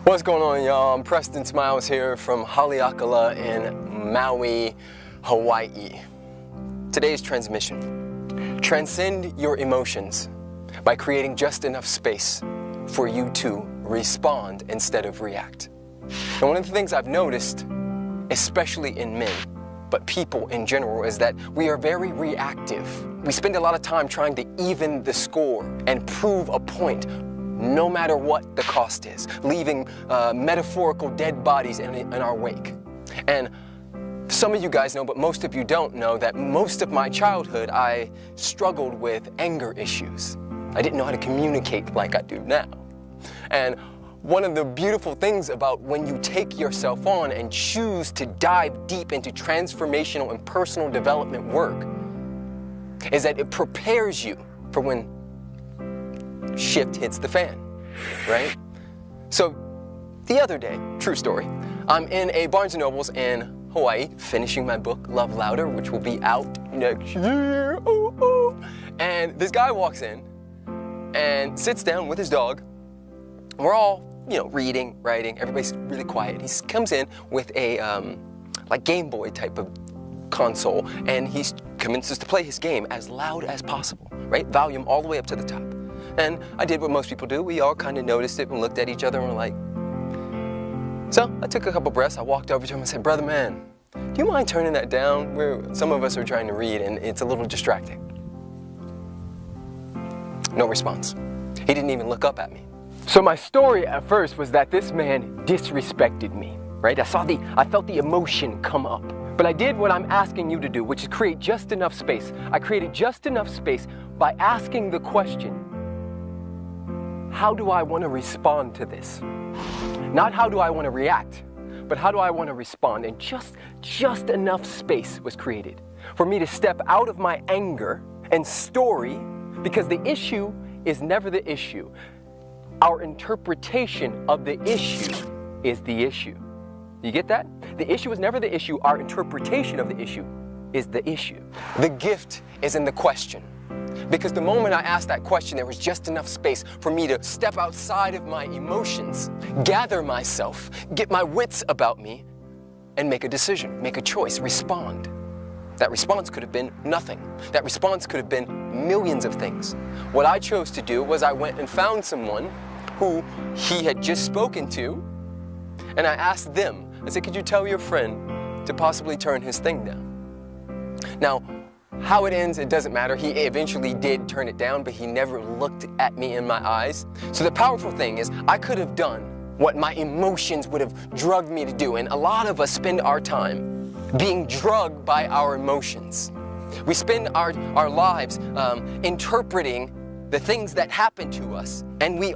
What's going on, y'all? I'm Preston Smiles here from Haleakala in Maui, Hawaii. Today's transmission: transcend your emotions by creating just enough space for you to respond instead of react. And one of the things I've noticed, especially in men, but people in general, is that we are very reactive. We spend a lot of time trying to even the score and prove a point, no matter what the cost is, leaving metaphorical dead bodies in our wake. And some of you guys know, but most of you don't know, that most of my childhood I struggled with anger issues. I didn't know how to communicate like I do now. And one of the beautiful things about when you take yourself on and choose to dive deep into transformational and personal development work is that it prepares you for when shit hits the fan, right? So the other day, true story, I'm in a Barnes & Noble's in Hawaii finishing my book, Love Louder, which will be out next year. Ooh, ooh. And this guy walks in and sits down with his dog. We're all, reading, writing, everybody's really quiet. He comes in with a like Game Boy type of console, and he commences to play his game as loud as possible, right? Volume all the way up to the top. And I did what most people do. We all kind of noticed it and looked at each other and were like, so I took a couple breaths. I walked over to him and said, "Brother man, do you mind turning that down? Some of us are trying to read and it's a little distracting." No response. He didn't even look up at me. So my story at first was that this man disrespected me, right? I felt the emotion come up. But I did what I'm asking you to do, which is create just enough space. I created just enough space by asking the question, how do I want to respond to this? Not how do I want to react, but how do I want to respond? And just enough space was created for me to step out of my anger and story, because the issue is never the issue. Our interpretation of the issue is the issue. You get that? The issue is never the issue. Our interpretation of the issue is the issue. The gift is in the question. Because the moment I asked that question, there was just enough space for me to step outside of my emotions, gather myself, get my wits about me, and make a decision, make a choice, respond. That response could have been nothing. That response could have been millions of things. What I chose to do was I went and found someone who he had just spoken to, and I asked them, I said, "Could you tell your friend to possibly turn his thing down?" Now, how it ends, it doesn't matter. He eventually did turn it down, but he never looked at me in my eyes. So the powerful thing is, I could have done what my emotions would have drugged me to do. And a lot of us spend our time being drugged by our emotions. We spend our lives interpreting the things that happen to us, and we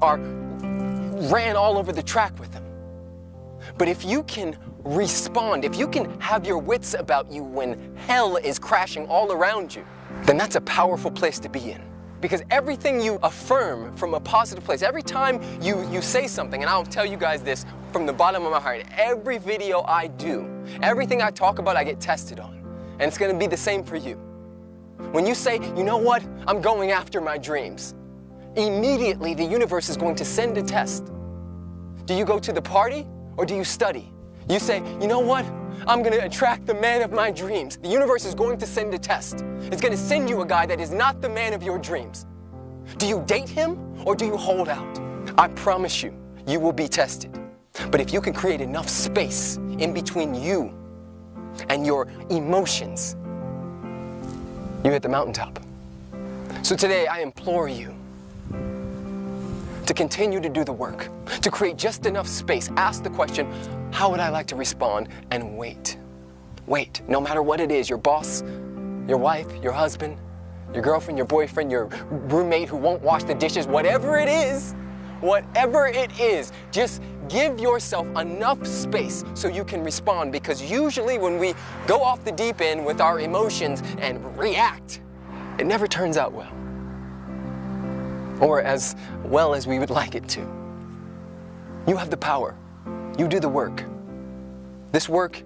ran all over the track with them. But if you can respond, if you can have your wits about you when hell is crashing all around you, then that's a powerful place to be in. Because everything you affirm from a positive place, every time you say something, and I'll tell you guys this from the bottom of my heart, every video I do, everything I talk about, I get tested on. And it's going to be the same for you. When you say, "You know what, I'm going after my dreams," immediately the universe is going to send a test. Do you go to the party or do you study? You say, "You know what? I'm going to attract the man of my dreams." The universe is going to send a test. It's going to send you a guy that is not the man of your dreams. Do you date him or do you hold out? I promise you, you will be tested. But if you can create enough space in between you and your emotions, you hit the mountaintop. So today I implore you to continue to do the work, to create just enough space. Ask the question, how would I like to respond? And wait. Wait, no matter what it is, your boss, your wife, your husband, your girlfriend, your boyfriend, your roommate who won't wash the dishes, whatever it is, just give yourself enough space so you can respond, because usually when we go off the deep end with our emotions and react, it never turns out well. Or as well as we would like it to. You have the power. You do the work. This work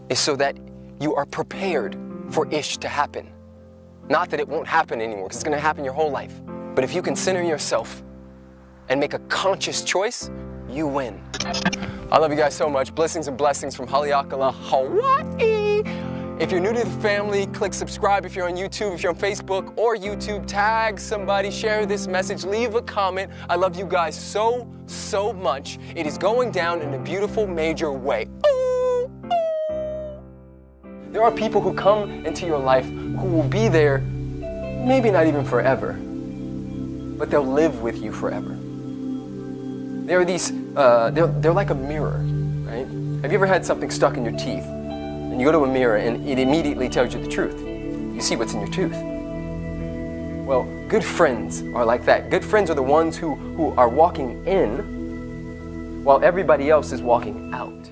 is so that you are prepared for ish to happen. Not that it won't happen anymore, because it's going to happen your whole life. But if you can center yourself and make a conscious choice, you win. I love you guys so much. Blessings and blessings from Haleakala, Hawaii. If you're new to the family, click subscribe. If you're on YouTube, if you're on Facebook or YouTube, tag somebody, share this message, leave a comment. I love you guys so, so much. It is going down in a beautiful, major way. Ooh, ooh. There are people who come into your life who will be there, maybe not even forever, but they'll live with you forever. There are these, they're like a mirror, right? Have you ever had something stuck in your teeth? And you go to a mirror and it immediately tells you the truth. You see what's in your tooth. Well, good friends are like that. Good friends are the ones who are walking in while everybody else is walking out.